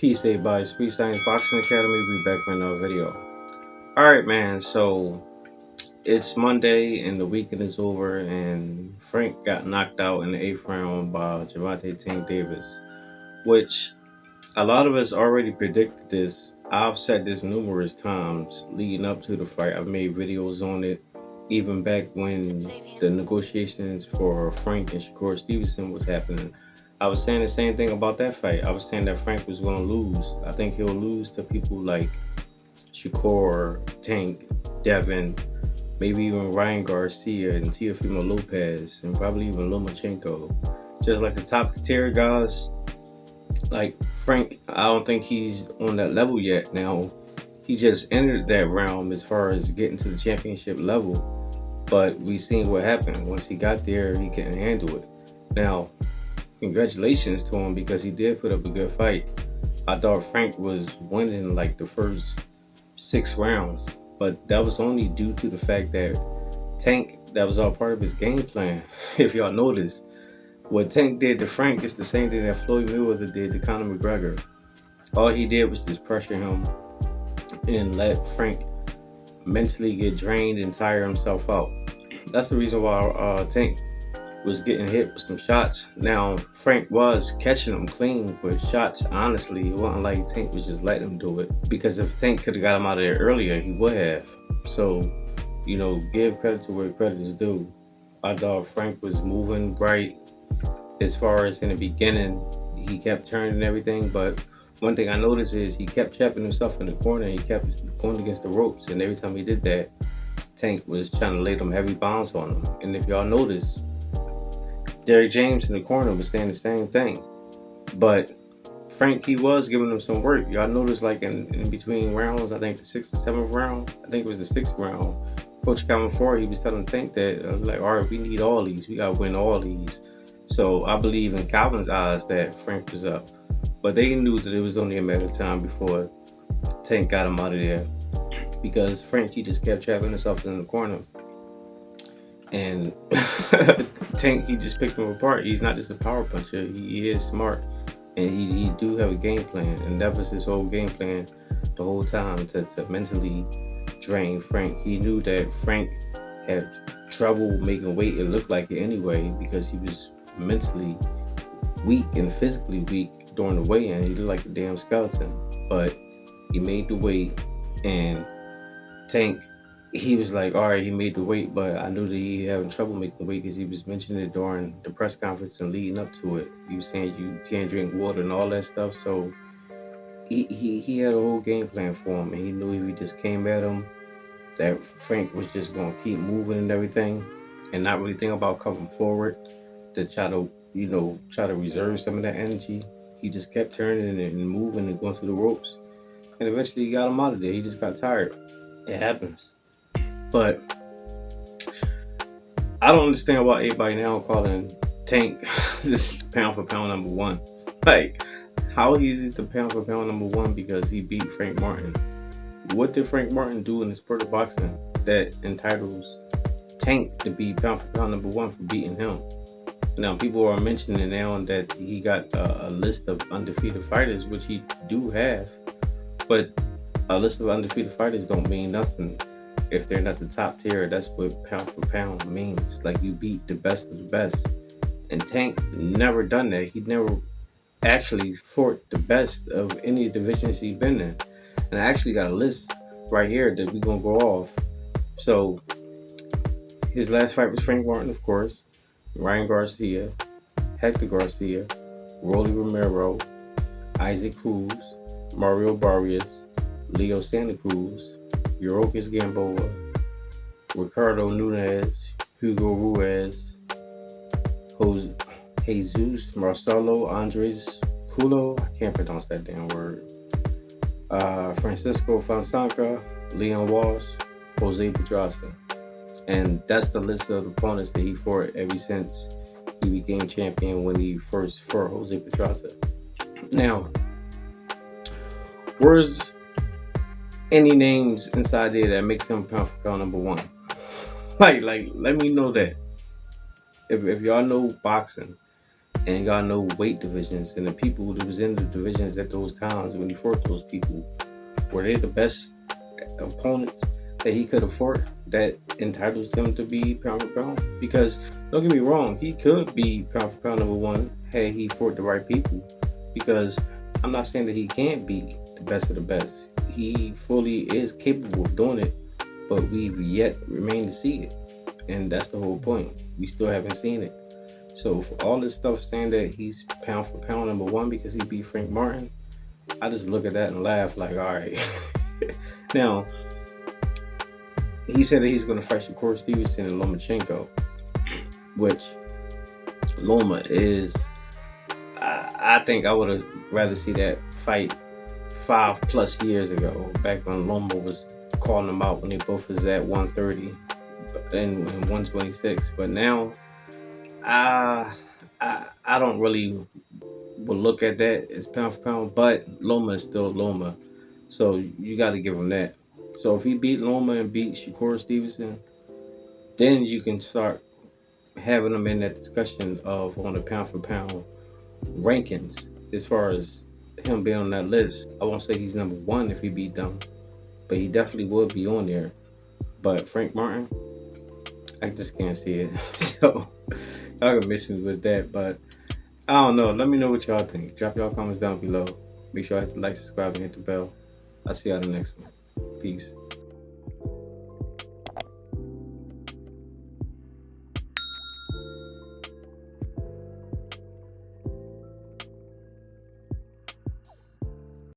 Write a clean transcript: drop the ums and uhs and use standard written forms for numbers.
Peace, everybody. Speed Science Boxing Academy. We back with another video. All right, man. So it's Monday and the weekend is over, and Frank got knocked out in the eighth round by Gervonta Tank Davis, which a lot of us already predicted this. I've said this numerous times leading up to the fight. I've made videos on it, even back when the negotiations for Frank and Shakur Stevenson was happening. I was saying the same thing about that fight. I was saying that Frank was going to lose. I think he'll lose to people like Shakur, Tank, Devin, maybe even Ryan Garcia and Teofimo Lopez, and probably even Lomachenko. Just like the top tier guys, like Frank, I don't think he's on that level yet. Now, he just entered that realm as far as getting to the championship level, but we seen what happened. Once he got there, he couldn't handle it. Now, congratulations to him because he did put up a good fight. I thought Frank was winning like the first 6 rounds, but that was only due to the fact that Tank, that was all part of his game plan. If y'all notice, what Tank did to Frank is the same thing that Floyd Mayweather did to Conor McGregor. All he did was just pressure him and let Frank mentally get drained and tire himself out. That's the reason why Tank was getting hit with some shots. Now, Frank was catching them clean with shots. Honestly, it wasn't like Tank was just letting him do it, because if Tank could have got him out of there earlier, he would have. So, give credit to where credit is due. I thought Frank was moving right. As far as in the beginning, he kept turning and everything, but one thing I noticed is he kept trapping himself in the corner. He kept going against the ropes, and every time he did that, Tank was trying to lay them heavy bounds on him. And if y'all notice, Derrick James in the corner was saying the same thing, but Frank, he was giving him some work. Y'all notice, like in between rounds, I think the 6th and 7th round, I think it was the 6th round, Coach Calvin Ford, he was telling Tank that, like, all right, we need all these. We got to win all these. So I believe in Calvin's eyes that Frank was up. But they knew that it was only a matter of time before Tank got him out of there. Because Frank, he just kept trapping himself in the corner. And Tank, he just picked him apart. He's not just a power puncher. He is smart. And he do have a game plan. And that was his whole game plan the whole time, to mentally drain Frank. He knew that Frank had trouble making weight. It looked like it anyway, because he was mentally weak and physically weak during the weigh-in. He looked like a damn skeleton, but he made the weight. And Tank, he was like, all right, he made the weight, but I knew that he having trouble making weight because he was mentioning it during the press conference and leading up to it. He was saying you can't drink water and all that stuff. So he had a whole game plan for him, and he knew if he just came at him, that Frank was just going to keep moving and everything, and not really think about coming forward to try to reserve some of that energy. He just kept turning and moving and going through the ropes, and eventually he got him out of there. He just got tired. It happens. But I don't understand why everybody now calling Tank this pound for pound number one. Like, how easy is the pound for pound number one because he beat Frank Martin? What did Frank Martin do in the sport of boxing that entitles Tank to be pound for pound number one for beating him? Now, people are mentioning now that he got a list of undefeated fighters, which he do have, but a list of undefeated fighters don't mean nothing if they're not the top tier. That's what pound for pound means. Like, you beat the best of the best. And Tank never done that. He never actually fought the best of any divisions he's been in. And I actually got a list right here that we're going to go off. So, his last fight was Frank Martin, of course, Ryan Garcia, Hector Garcia, Rolly Romero, Isaac Cruz, Mario Barrios, Leo Santa Cruz, Yorokis Gamboa, Ricardo Nunez, Hugo Ruiz, Jesus Marcelo Andres Pulo, I can't pronounce that damn word, Francisco Fonseca, Leon Walsh, Jose Pedraza. And that's the list of opponents that he fought ever since he became champion, when he first fought Jose Pedraza. Now, where's any names inside there that makes him pound for pound number one? Like, let me know that. If y'all know boxing, and got no weight divisions. And the people that was in the divisions at those times when he fought those people, were they the best opponents that he could afford that entitles him to be pound for pound? Because don't get me wrong, he could be pound for pound number one had he fought the right people. Because I'm not saying that he can't be the best of the best. He fully is capable of doing it, but we've yet remain to see it. And that's the whole point. We still haven't seen it. So for all this stuff saying that he's pound for pound number one because he beat Frank Martin, I just look at that and laugh like, all right. Now, he said that he's going to fight Shakur Stevenson and Lomachenko, which Loma is. I think I would have rather see that fight 5+ years ago, back when Loma was calling him out when they both was at 130 and 126. But now, I don't really will look at that as pound for pound. But Loma is still Loma, so you got to give him that. So if he beat Loma and beat Shakur Stevenson, then you can start having him in that discussion of on the pound for pound rankings as far as him being on that list. I won't say he's number one if he beat them, but he definitely would be on there. But Frank Martin, I just can't see it. So y'all can miss me with that. But I don't know. Let me know what y'all think. Drop y'all comments down below. Make sure I hit the like, subscribe, and hit the bell. I'll see y'all in the next one. Peace.